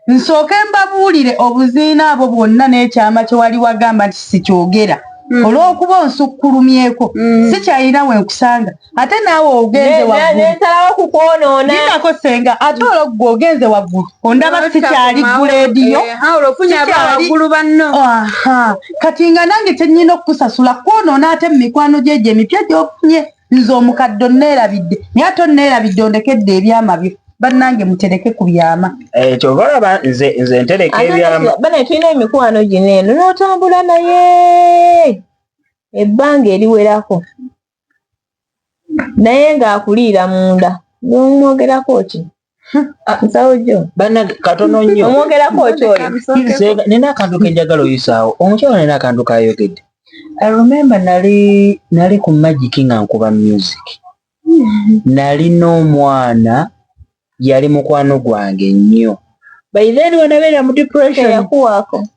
nsooke mbabuulire obuziina abo bwonna n'ekyama kye wali wagamba nti sikyogera olw'okuba onsukkulumyeko sikyalina we nkusanga ate naawe ogenze waggulu kukwonoona linako senga ate olwogwe ogenze waggulu ondaba sikyali guleediyo kati nga nange kyennyina okukusasula kwonoona ate mu mikwano gyegyo emipya gy'ofunye nze omukadde onneerabidde naye ate onneerabidde ondekedde ebyama byo bannange mutereke ku byama kyova olaba nze ntereka ebyama bane tulina emikwano gino eno n'otambula naye ebbanga eriwerako naye ng'akuliira munda nomwogerako ki nsawo gyo bannange katono nnyo omwogerako ki oyo nina akantu kenjagala oyisaawo omukyala nina akantu kayogedde I remember nali ku Magic nga nkuba music nali n'omwana yali mukwano gwange nnyo by then wanabeera mu depression yakuwaako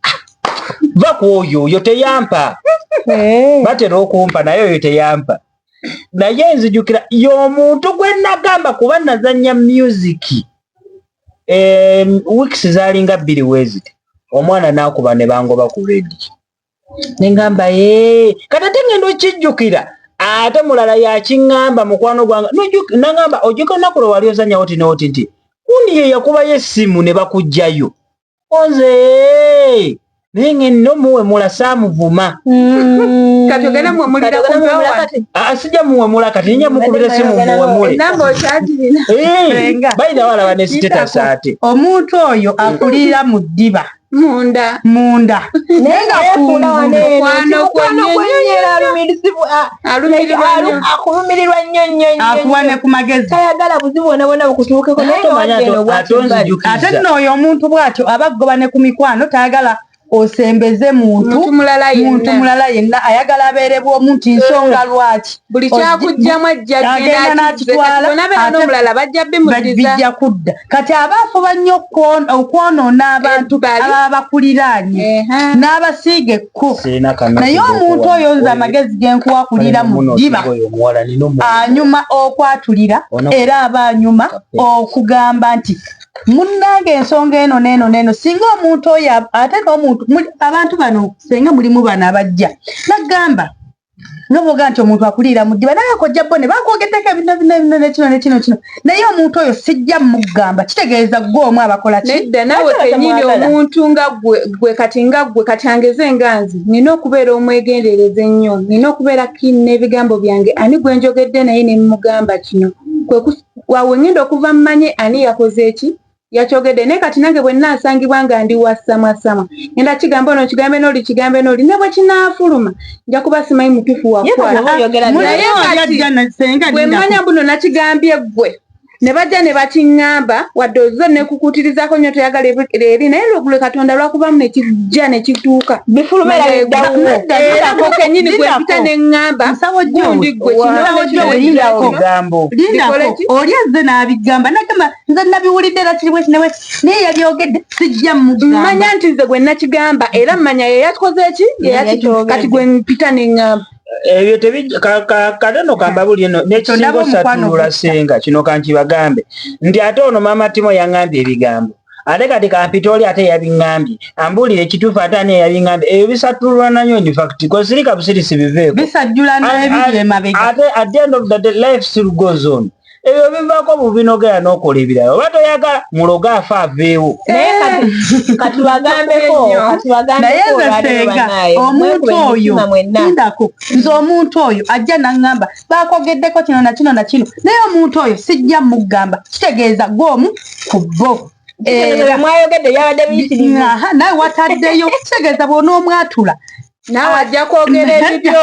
va ku oyo teyampa batera okumpa naye oyo teyampa naye nzijukira y'omuntu gwe nagamba kuba nazannya music weeks zaalinga 2 weziti omwana n'akuba ne bangoba ku radio nengamba kati ate ngendo kijjukira ate mulala yakiŋŋamba mukwano gwange nagamba ojjuka olunaku lwe wali ozanya oti n'oti nti kundi ye yakubayo essimu ne bakugjayo oze naye ngenno muwemula saamuvuma sijja muwemula kati ninja mukubira essimu muwemule bayina walaba ne sitetasi ate omuntu oyo akulira mu ddiba munda akulumirirwa nnyo akuwa ne ku magezi tayagala buzibu bwona bwona bukutuukeko ate nno oyo omuntu bw'atyo aba aggoba ne ku mikwano tayagala osembeze muntu mulala yenna ayagala abeere bw'omu nti nsonga lwaki buli kyakujjamu agenda n'akitwala bijja kudda kati aba afuba nnyo okwonoona abantu ababa bakuliraanye n'abasiiga ekku naye omuntu oyo nze amagezi genkuwa akulira mu ddiba anyuma okwatulira era aba anyuma okugamba nti munnange ensonga eno neeno singa omuntu oyo ate n'omuntu abantu bano senga mulimu bano abajja nagamba noboga nti omuntu akulira mu ddiba naye akojja bo ne bakwogeddeko ebino nekino naye omuntu oyo sijja mugamba kitegeeza gwe omu abakola ki nedda nawe kenyini omuntu nga gwe kati angeze nganzi nina okubeera omwegendereza ennyo nina okubeera kini n'ebigambo byange ani gwe njogedde naye ne mugamba kino wawe ngenda okuva mmanye ani yakoze eki yakyogedde naye kati nange bwe nnaasangibwa nga ndi wassamwassamwa ngenda kigambo ono kigambe n'oli ne bwe kinaafuluma nja kuba simanyi mutuufu wakwanaye kati bwe mmanya buno nakigambye ggwe ne bajja ne bakiŋŋamba wadde ozo nekukutirizaako nnyo toyagala eri naye lwegule Katonda lwakubamu nekijja nekituuka era kenyini gwe mpita neŋŋamba gundi gwe lindako oli azze n'abigamba nagamba nze nabiwulidde era kiri bweki newe naye yabyogedde sijja mugamba mmanya nti nze gwe nakigamba era mmanya yeyakoze eki kati gwe mpita neŋŋamba ebyo kateno kamba buli eno nekisingo satulula senga kino kankibagambe nti ate ono maama Timo yaŋŋambye ebigambo ate kati kampita oli ate yabiŋŋambye ambuulire ekituufu ate ani yabiŋŋambye ebyo bisatulula nanyo in fact kosirika busirisi biveeko bisajjula n'ebiri emabega ate at the end of the day life still goes on ebyo bivaako bubinogera n'okola ebirala oba toyagala muloga afa aveewo naye kati bagambeko naye nze senga omuntu oyo ndako nze omuntu oyo ajja naŋŋamba baakogeddeko kino na kino naye omuntu oyo sijja mugamba kitegeeza gw'omu ku bo mwayogedde byabadde biyitirivu nawe wataddeyo kitegeeza bw'onoomwatula nawe ajja kwogera ebibyo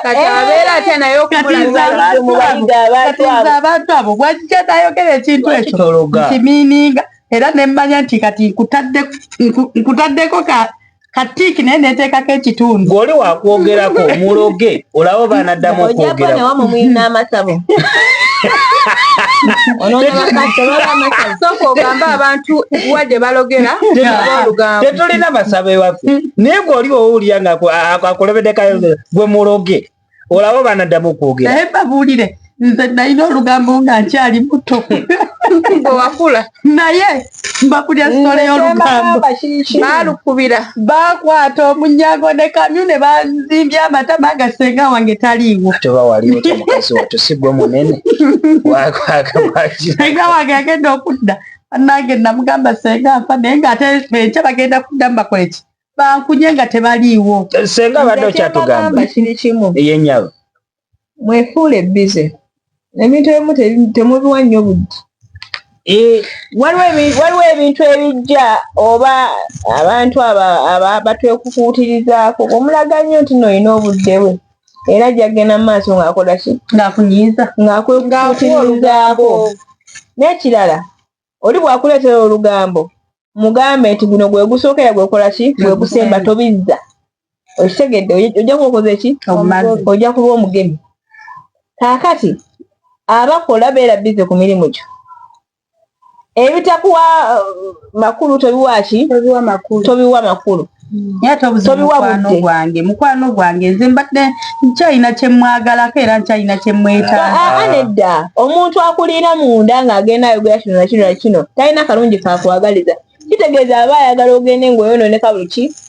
kati abeera atya naye okumulaniriza abantu abo bwajja nayogera ekintu ekyo nkimiininga era nemmanya nti kati nkutaddeko katiiki naye neteekako ekitundu ng'oli wakwogerako muloge olaba banaddamu okwogera ojjabonewamumwina amasabo sooka ogamba abantu wa gye balogera tetulina masabo ewaffe naye ng'oli owulira nga akulebeddekayo gwe muloge olaba banaddamu okwogera naye babuulire nze nalina olugambo nga nkyali muto wakula naye mbakulya story y'olugambo baalukubira bakwata omunyago ne kamyu ne banzimbya amatama nga senga wange taliiwo toba waliwo tomukazi wattu si gwe munene senga wange agenda okudda nange namugamba senga nfa naye ngaate enkya bagenda kudda mbakoleki bankunye nga tebaliiwo senga abadde okyatugamba kiri kimu yennyabo mwefuule bize ebintu ebimu temubiwa nnyo budde waliwo ebintu ebijja oba abantu batwekukuutirizaako omulaga nnyo nti n'olina obudde bwe era gyagenda mu maaso ng'akola ki ng'akunyiiza ng'akwekukuutirizaako n'ekirala oli bw'akuleetera olugambo mugambe nti guno gwe gusookera gwekola ki gwe gusemba tobizza okitegedde ojja kuba okoze ki ojja kuba omugemi kaakati abakola beera bize ku mirimu gyo ebitakuwa makulu tobiwa ki tobiwa makulu naye tobuze mukwano gwange nze mbadde nkyalina kyemwagalako era nkyalina kyemwetaaga nedda omuntu akulira munda ng'agenda ayogera kino nakino nakino talina kalungi kakwagaliza kitegeeza aba ayagala ogende ng'oyonooneka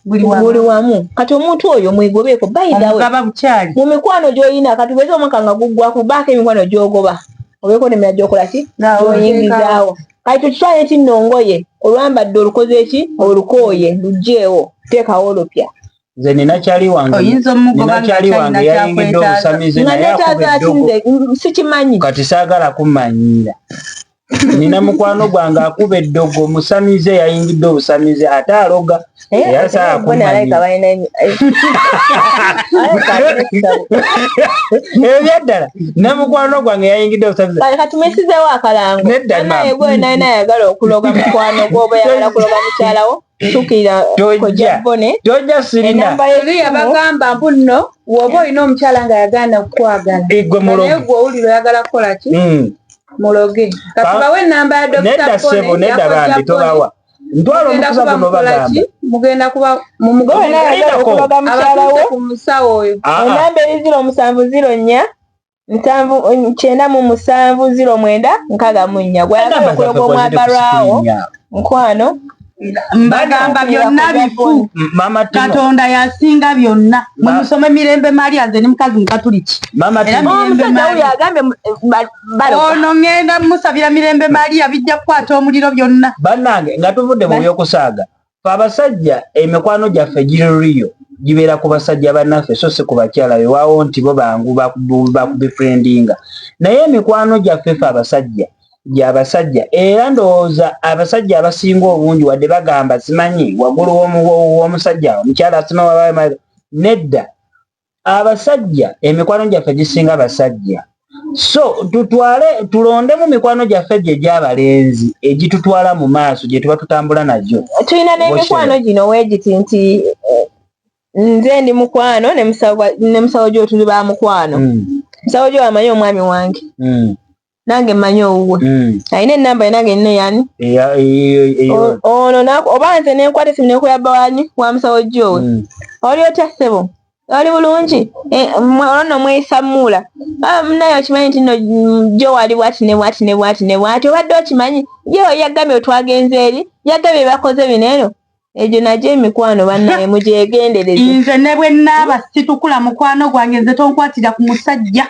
buli wamu kati omuntu oyo mwegobeeko bayidawe mu mikwano gy'olina kati bweza omwaka nga guggwaku baako emikwano gy'ogoba obeeko nemera gy'okola ki oyingizaawo kati tukitwale kinnongoye olwambadde olukoze ki olukooye lugjeewo teekawo olupya nze ninakyali wange yayingidde obusamize naye akubeddogo sikimanyi kati saagala kumanyira nina mukwano gwange akuba eddogo musamize yayingidde obusamize ate aloga eyasaa kumanyira ebyaddala ne mukwano gwange yayingidde obusamize kati tumesizeewo akalango naye gwe naye ayagala okuloga mukwano gwoba yagala kuloga mukyalawo tukira kojja bone tojja sirina yabagamba mbu nno woba olina omukyala nga yaganda kukwagala naye gwe owulira oyagala kukola ki muloge kati bawe enamba ya nedda ssebo nedda bambi tobawa ntwala omukusa guno bagamba mugenda kuba mumugayagala okuloga mukyalawo ku musawo oyo enamba eri 0704 9707 gwayagala okuloga omwagalwawo mukwano mbagamba byonna bifu katonda yasinga byonna mumusome mirembe Maria nze ne mukazi mukatuliki ono ngenda musabira mirembe Maria bijja kukwata omuliro byonna bannange nga tuvudde mu byokusaaga fe abasajja emikwano gyaffe giririyo gibeera ku basajja bannaffe so si ku bakyala wewaawo nti bo bangu bakubifriendinga naye emikwano gyaffe fe abasajja gy'abasajja era ndowooza abasajja abasinga obungi wadde bagamba simanyi waggulu w'omusajja omukyala asima nedda abasajja emikwano gyaffe gisinga basajja so tulondemu mikwano gyaffe gye gy'abalenzi egitutwala mu maaso gye tuba tutambula nagyo tulina n'emikwano gino weegiti nti nze ndi mukwano ne musawo gyo tuli ba mukwano musawo gyo amanyi omwami wange nange mmanyi owuwe alina enamba ye nange nina yani ono oba nze nenkwata esimu nekuyabba wani wa musawo gyowe oli otya ssebo oli bulungi olwono mwesamuula munaye okimanyi nti no gyo wali bwati ne bwati ne bwati ne bwati obadde okimanyi yewe yagambye otwagenze eri yagambye bakoze bineeno egyo nagyo emikwano bannaye mugyegendereze nze ne bwe naaba situkula mukwano gwange nze tonkwatira ku musajja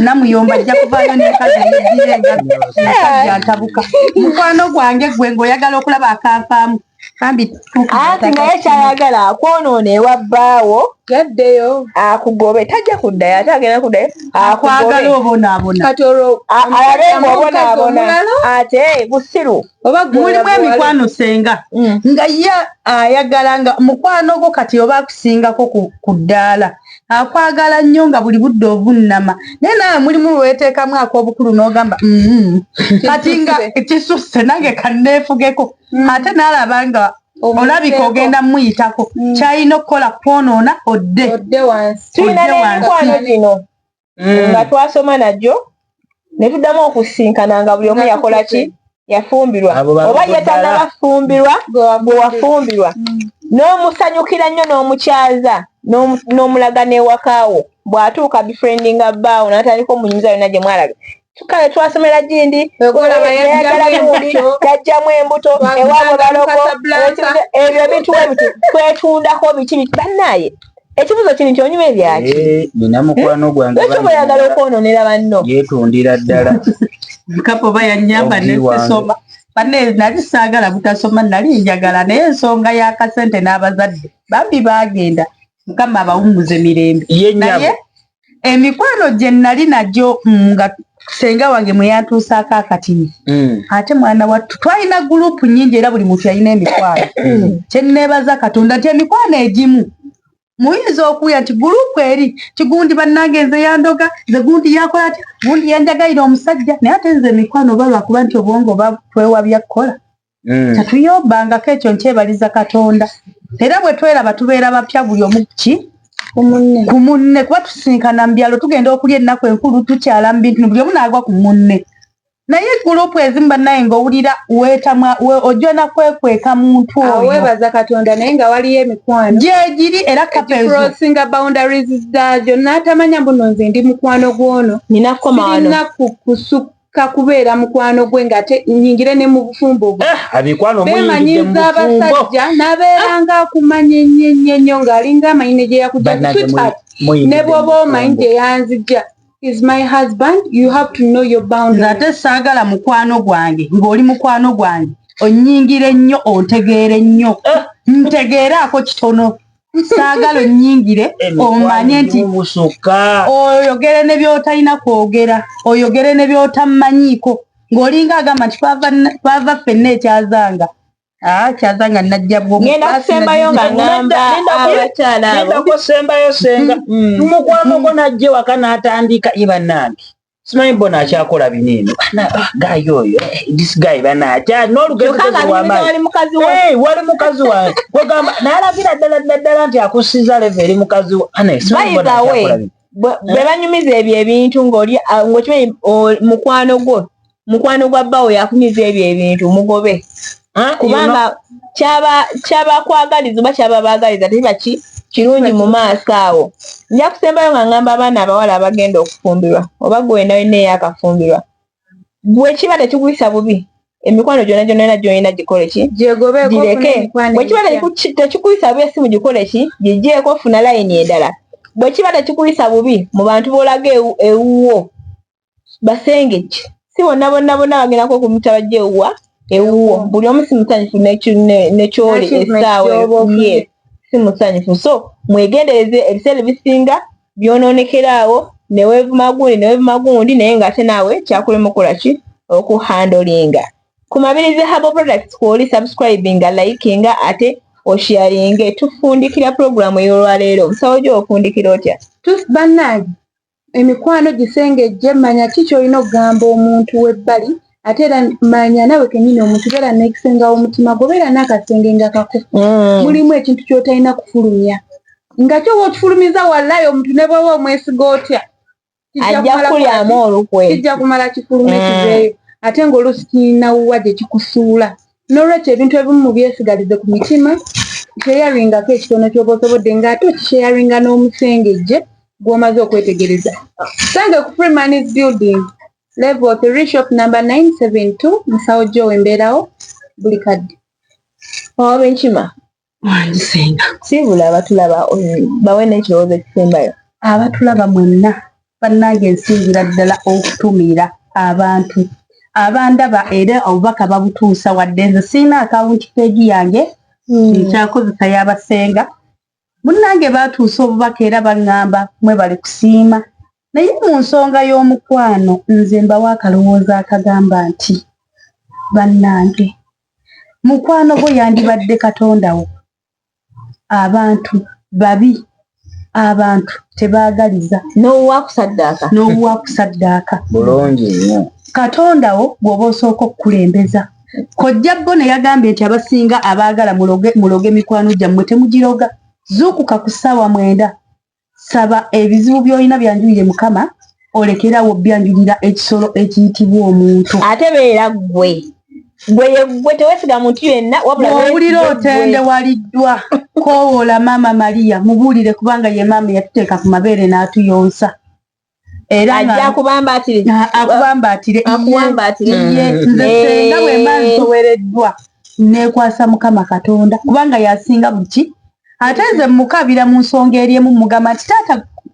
namuyomba ajja kuvaayo nekaziyantabuka mukwano gwange gwe ng'oyagala okulaba akanfaamu kambi ati naye kyayagala akwonoona ewa bbaawo yaddeyo akugobe tajja kuddayo ate agenda kuddayo akwagala obonaabona kati olwo alabenga obonaabona ate busiru mulimu emikwano senga nga ye ayagala nga mukwano gwo kati oba akusingako ku ddaala akwagala nnyo nga buli budde ovunnama naye nawe mulimu lweteekamu ak'obukulu n'ogamba kati nga kisusse nange kanneefugeko ate n'alaba nga olabika ogenda muyitako kyalina okukola kwonoona odde wansi tulina n'emikwano gino nga twasoma nagyo ne tuddamu okusinkana nga buli omu yakola ki yafumbirwa oba yetannabafumbirwa gwe wafumbirwa n'omusanyukira nnyo n'omukyaza n'omulaga n'ewakaawo bw'atuuka bifriendinga bbaawo n'atandika omunyumiza yonna gye mwalaga kale twasomera gindi yajjamu embuto ewaabwe baloko ebyo bintu webitu twetundako biki bannaye ekibuzo kino nti onyuma ebyaki nina mukwano gwange ekyobayagala okwononera banno yeetundira ddala kapo bayanyamba nesisoma banne nali saagala butasoma nali njagala naye ensonga y'akasente n'abazadde bambi baagenda mukama abawummuze mirembe naye emikwano gye nali nagyo nga senga wange mwe yantuusaako akatini ate mwana wattu twalina gurupu nnyingi era buli muntu yalina emikwano kye nneebaza katonda nti emikwano egimu muyinza okuwuya nti gurupu eri kigundi bannange nze yandoga nze gundi yakola ati gundi yanjagalira omusajja naye ate nze emikwano oba lwakuba nti obwongo oba twewabya kukola kyatuyobbangako ekyo nkyebaliza katonda era bwe tweraba tubeera bapya buli omu ku munne kuba tusinkana mu byalo tugenda okulya ennaku enkulu tukyala mu bintu buli omu naagwa ku munne naye gurupu ezimu bannaye ng'owulira weetamwa ojjona kwekweka muntu oyo weebaza katonda naye nga waliyo emikwano gyegiri era crossing boundaries zaazo n'atamanya mbuno nze ndi mukwano gwono sirina kusukka kubeera mukwano gwe ng'ate nyingire ne mu bufumbo bwe beemanyiza abasajja n'abeeranga akumanya ennyo ng'alinga amanyine gye yakujja sweetheart ne bw'oba omanyi gye yanzijja is my husband, you have to know your boundaries. Ate saagala mukwano gwange ng'oli mukwano gwange onnyingire nnyo ontegeere nnyo ntegeeraako kitono saagala onnyingire omanye nti oyogere ne by'otalina kwogera oyogere ne by'otammanyiiko ng'olinga agamba nti twava ffenna ekyazanga kyazanga najja ngenda kusembayo nga ngamba abakyala abo ngenda kusembayo senga mukwano gwo najje waka n'atandika ibannange simanyi bona akyakola bineeno gayi oyo this guy banatya n'olugewali mukazi wange wegamba n'alagira ddala nti akusiza leve eri mukazi bwe banyumiza ebyo ebintu ng'okimanyi mukwano gwa bbawo yakumiza ebyo ebintu mugobe kubanga kyabakwagaliza oba kyababaagaliza tekiba kirungi mu maaso awo nja kusembayo nga ngamba abaana abawala abagenda okufumbirwa oba gwe wena wena eyakafumbirwa bwe kiba tekikuyisa bubi emikwano gyonna gyolina gikole ki gireke bwe kiba tekikuyisa bubi esimu gikole ki gigyeko funa layini endala bwe kiba tekikuyisa bubi mu bantu boolaga ewuwo basengeki si bonna bagendako okumita bajja ewuwo buli omu si musanyufu nekyoli essaawa si musanyufu so mwegendereze ebiseera ebisinga byonoonekeraawo neweevuma gundi naye ng'ate naawe kyakulema okukola ki okuhandolinga ku mabirizi Herbal Products kwoli subscribinga likinga ate osharinge tufundikira puroguramu ey'olwaleero omusawo gyo ofundikira otya bannange emikwano gisengejje manya ki kyolina okugamba omuntu w'ebbali ate era manya nawe kennyini omuntu beera n'ekisengawo omutima gwo beera n'akasenge nga kakufu mulimu ekintu ky'otalina kufulumya nga kyoba okifulumiza wallayo omuntu ne bw'oba omwesiga otya ajja kulyamu olukwe kijja kumala kifulume kiveeyo ate ng'oluusi kirinawuwa gye kikusuula n'olwekyo ebintu ebimu mu byesigalize ku mitima sheyaringako ekitono ky'oba osobodde ng'ate okisheyaringa n'omusengejje gw'omaze okwetegereza sange ku Freeman's Building level 3 shop number 972 musawo gyo embeerawo buli kadde oba enkima wandisenga sibula abatulaba bawe n'ekirowoozo ekisembayo abatulaba mwenna bannange nsinzira ddala okutumira abantu abandaba era obubaka babutuusa wadde nze sirina akawunti peegi yange nkyakozesa y'abasenga munnange baatuusa obubaka era baŋŋamba mwebale kusiima naye mu nsonga y'omukwano nze mbawo akalowoozo akagamba nti bannange mukwano gwo yandibadde katondawo abantu babi abantu tebaagaliza n'owuwa kusaddaaka bulungi nnyo katondawo bw'oba osooka okukulembeza kojja bbo ne yagambye nti abasinga abaagala muloge mikwano gyammwe temugiroga zuukuka ku ssaawa 9 saba ebizibu by'olina byanjulire mukama olekerawo byanjulira ekisolo ekiyitibwa omuntu ate beera gwe tewesiga muntu yenna wabulira otende waliddwa koowoola maama Maria mubuulire kubanga ye maama yatuteeka ku mabeere n'atuyonsa era ajja kubambaatire akubambaatire nze senga bwe mba nsowereddwa neekwasa Mukama Katonda kubanga yasinga buki ate nze mukabira mu nsonga eri emu mugamba nti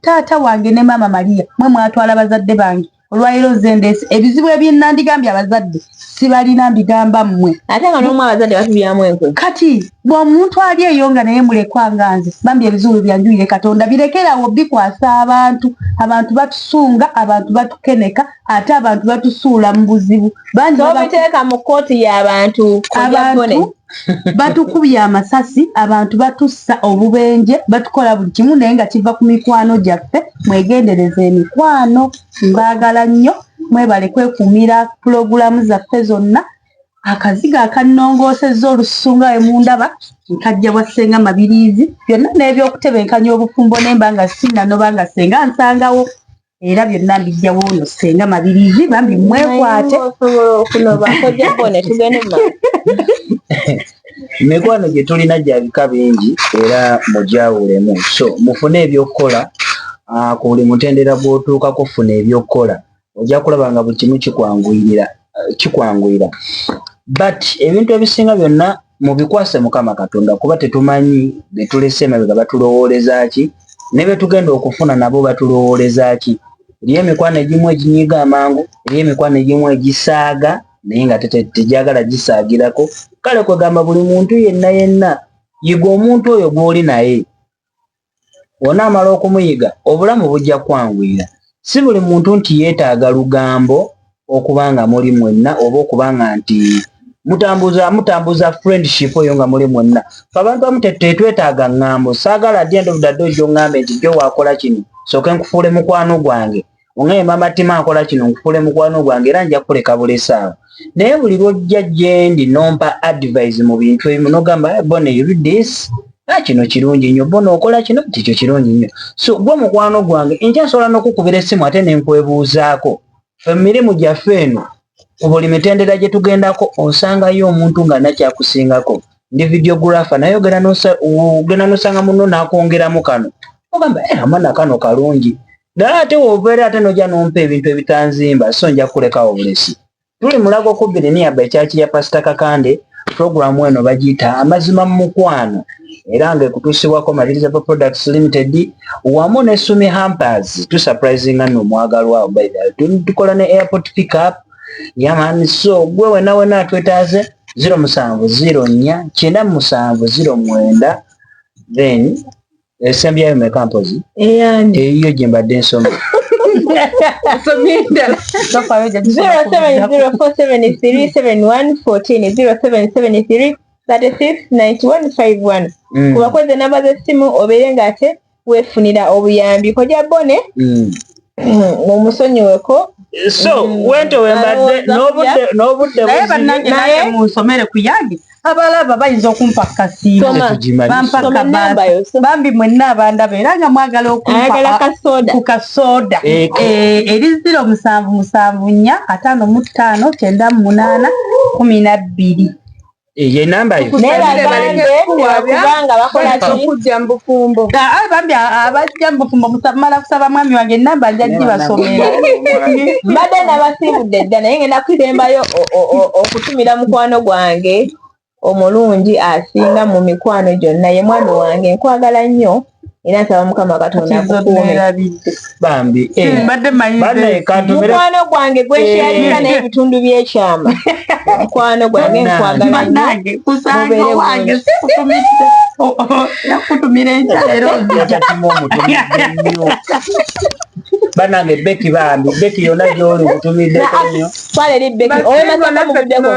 taata wange ne maama Maria mwe mwatwala bazadde bange olwaliro nze ndeese ebizibu ebyenandigambye abazadde sibalina mbigamba mmwe ate nga n'omu abazadde batubyamu enkwe kati bw'omuntu ali eyo nga naye mulekwa nze bambi ebizibu byanjuyire Katonda birekerawo bikwasa abantu batusunga abantu batukeneka ate abantu batusuula mu buzibu tobiteeka mu kkooti y'abantu abantu batukubye amasasi abantu batussa obubenje batukola buli kimu naye nga kiva ku mikwano gyaffe mwegendereza emikwano mbaagala nnyo mwebale kwekuumira pulogulamu zaffe zonna akaziga akannongoosezza olususu nga we mundaba nkajja bwa Ssenga Mabirizi byonna n'ebyokutebenkanya obufumbo nemba nga sinanoba nga Ssenga nsangawo era byonna mbijjawo ono Ssenga Mabirizi bambi mwekwate mikwano gye tulina gya bika bingi era mujawulemu so mufune ebyokukola ku buli mutendera gw'otuukako funa ebyokukola ojja kulaba nga buli kimu kikwanguyira but ebintu ebisinga byonna mubikwase Mukama Katonda kuba tetumanyi betulese emabega batulowooleza ki ne betugenda okufuna nabo batulowooleza ki eriyo emikwano egimu eginyiga amangu eriyo emikwano egimu egisaaga naye nga tejagala gisaagirako kale kwegamba buli muntu yenna yiga omuntu oyo gw'oli naye onaamala okumuyiga obulamu bujja kwanguyira si buli muntu nti yeetaaga lugambo okuba nga muli mwenna oba okuba nga nti mutambuza friendship oyo nga muli mwenna abantu abamu tetwetaaga ŋŋambo saagala ddi endobudadde ojjo ŋŋambe nti jjo waakola kino sooke nkufuule mukwano gwange oŋaye mama tima akola kino nkufuule mukwano gwange era nja kuleka bulesaawo naye buli lwojja gyendi nompa advice mu bintu ebimu nogamba Bone you read this kino kirungi nnyo Bone okola kino tikyo kirungi nnyo so gwe mukwano gwange enkya nsobola n'okukubira essimu ate ne nkwebuuzaako emirimu gyaffe eno buli mitendera gye tugendako osangayo omuntu nga nakyakusingako ndi videographer naye ogenda nosanga muno n'akwongeramu kano ogamba amana kano kalungi naye ate wobeera ate nojja nompa ebintu ebitanzimba so nja kulekawo bulesi tuli mulago kubiri niyaba ekyaki ya Pastor Kakande programu eno bagiyita amazima mu mukwano era nga ekutuusibwako Maliriza Products Limited wamu ne Sumi Hampers tusurprisinga nno omwagalwawo by the way tukola ne airport pickup yaman so gwe wena twetaaze 0704 then esembyayo mekampozi eyo gye mbadde nsoma 0704371371 kubakoze namba z'essimu obeere ng'ate weefunira obuyambi koja Bone omusonyiweko so wento wembadde n'obudde naye munsomere ku yange abalaba bayinza okumpa kasiibo bampaka bambi mwenna abandaba era nga mwagala okumpa ku kasoda eri 0774559812 ye namba yo kubanga bakola kujja mu bufumbo bambi abajja mu bufumbo musamala kusaba mwami wange namba njaggi basomera mbadde nabasiibudde dda naye ngenda kutembayo okutumira mukwano gwange omulungi asinga mu mikwano gyonna ye mwami wange nkwagala nnyo era nsaba Mukama Katonda akukuume bambi mukwano gwange gweshyalira n'ebitundu by'ekyama mukwano gwange nkwagala nnyo kusango wange sikutumidde nakutumira enkyero banange Beki bambi Beki yonna gy'oli nkutumidde nnyo twala eri Beki owemasaka mubuddeko